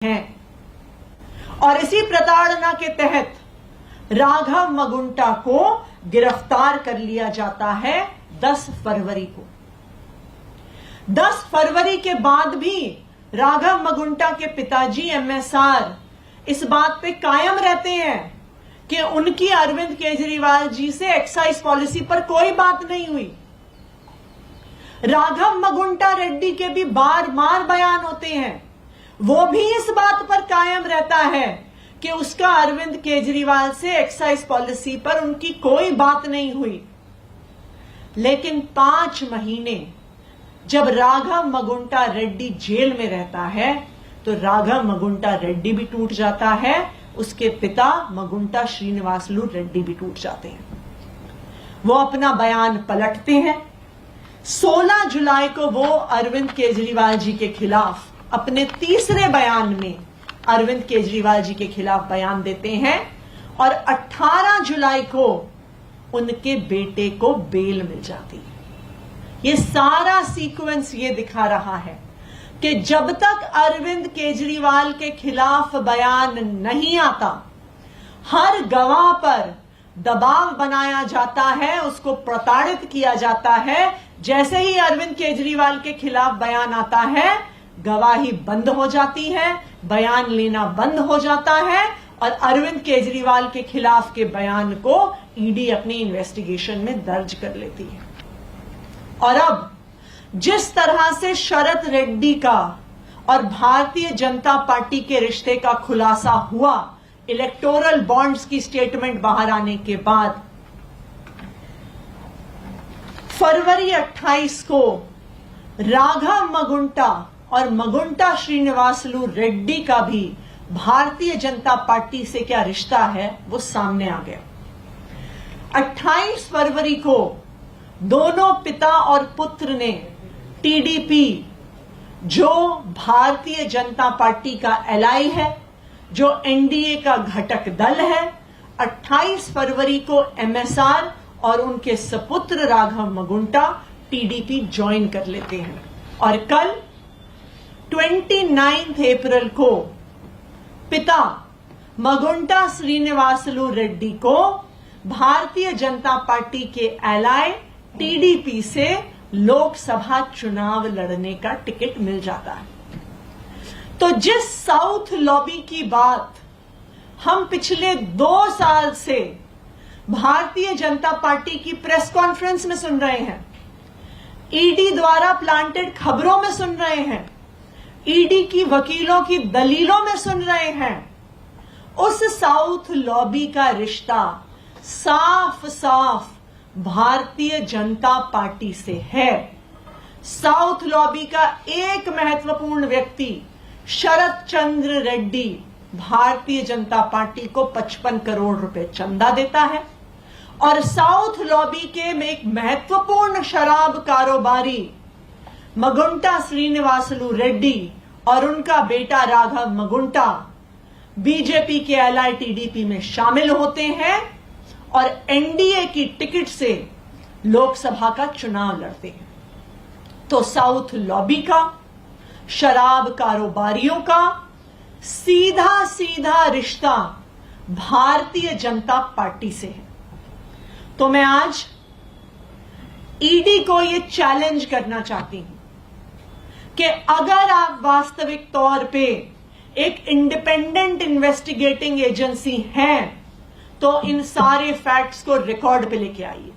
हैं। और इसी प्रताड़ना के तहत राघव मगुंटा को गिरफ्तार कर लिया जाता है 10 फरवरी को। 10 फरवरी के बाद भी राघव मगुंटा के पिताजी एमएसआर इस बात पे कायम रहते हैं कि उनकी अरविंद केजरीवाल जी से एक्साइज पॉलिसी पर कोई बात नहीं हुई। राघव मगुंटा रेड्डी के भी बार बार बयान होते हैं, वो भी इस बात पर कायम रहता है कि उसका अरविंद केजरीवाल से एक्साइज पॉलिसी पर उनकी कोई बात नहीं हुई। लेकिन 5 महीने जब राघव मगुंटा रेड्डी जेल में रहता है तो राघव मगुंटा रेड्डी भी टूट जाता है, उसके पिता मगुंटा श्रीनिवासलू रेड्डी भी टूट जाते हैं। वो अपना बयान पलटते हैं। 16 जुलाई को वो अरविंद केजरीवाल जी के खिलाफ अपने तीसरे बयान में अरविंद केजरीवाल जी के खिलाफ बयान देते हैं और 18 जुलाई को उनके बेटे को बेल मिल जाती है। ये सारा सीक्वेंस ये दिखा रहा है कि जब तक अरविंद केजरीवाल के खिलाफ बयान नहीं आता, हर गवाह पर दबाव बनाया जाता है, उसको प्रताड़ित किया जाता है। जैसे ही अरविंद केजरीवाल के खिलाफ बयान आता है, गवाही बंद हो जाती है, बयान लेना बंद हो जाता है और अरविंद केजरीवाल के खिलाफ के बयान को ईडी अपनी इन्वेस्टिगेशन में दर्ज कर लेती है। और अब जिस तरह से शरद रेड्डी का और भारतीय जनता पार्टी के रिश्ते का खुलासा हुआ इलेक्टोरल बॉन्ड्स की स्टेटमेंट बाहर आने के बाद, फरवरी 28 को राघव मगुंटा और मगुंटा श्रीनिवासलू रेड्डी का भी भारतीय जनता पार्टी से क्या रिश्ता है वो सामने आ गया। 28 फरवरी को दोनों पिता और पुत्र ने टीडीपी, जो भारतीय जनता पार्टी का एलआई है, जो एनडीए का घटक दल है, 28 फरवरी को एमएसआर और उनके सपुत्र राघव मगुंटा टीडीपी ज्वाइन कर लेते हैं। और कल 29 अप्रैल को पिता मगुंटा श्रीनिवासलू रेड्डी को भारतीय जनता पार्टी के एलआई टीडीपी से लोकसभा चुनाव लड़ने का टिकट मिल जाता है। तो जिस साउथ लॉबी की बात हम पिछले 2 साल से भारतीय जनता पार्टी की प्रेस कॉन्फ्रेंस में सुन रहे हैं, ईडी द्वारा प्लांटेड खबरों में सुन रहे हैं, ईडी की वकीलों की दलीलों में सुन रहे हैं, उस साउथ लॉबी का रिश्ता साफ साफ भारतीय जनता पार्टी से है। साउथ लॉबी का एक महत्वपूर्ण व्यक्ति शरद चंद्र रेड्डी भारतीय जनता पार्टी को 55 करोड़ रुपए चंदा देता है और साउथ लॉबी के में एक महत्वपूर्ण शराब कारोबारी मगुंटा श्रीनिवासलू रेड्डी और उनका बेटा राघव मगुंटा बीजेपी के एलआई टीडीपी में शामिल होते हैं और एनडीए की टिकट से लोकसभा का चुनाव लड़ते हैं। तो साउथ लॉबी का, शराब कारोबारियों का सीधा सीधा रिश्ता भारतीय जनता पार्टी से है। तो मैं आज ईडी को यह चैलेंज करना चाहती हूं कि अगर आप वास्तविक तौर पे एक इंडिपेंडेंट इन्वेस्टिगेटिंग एजेंसी हैं तो इन सारे फैक्ट्स को रिकॉर्ड पे लेके आइए।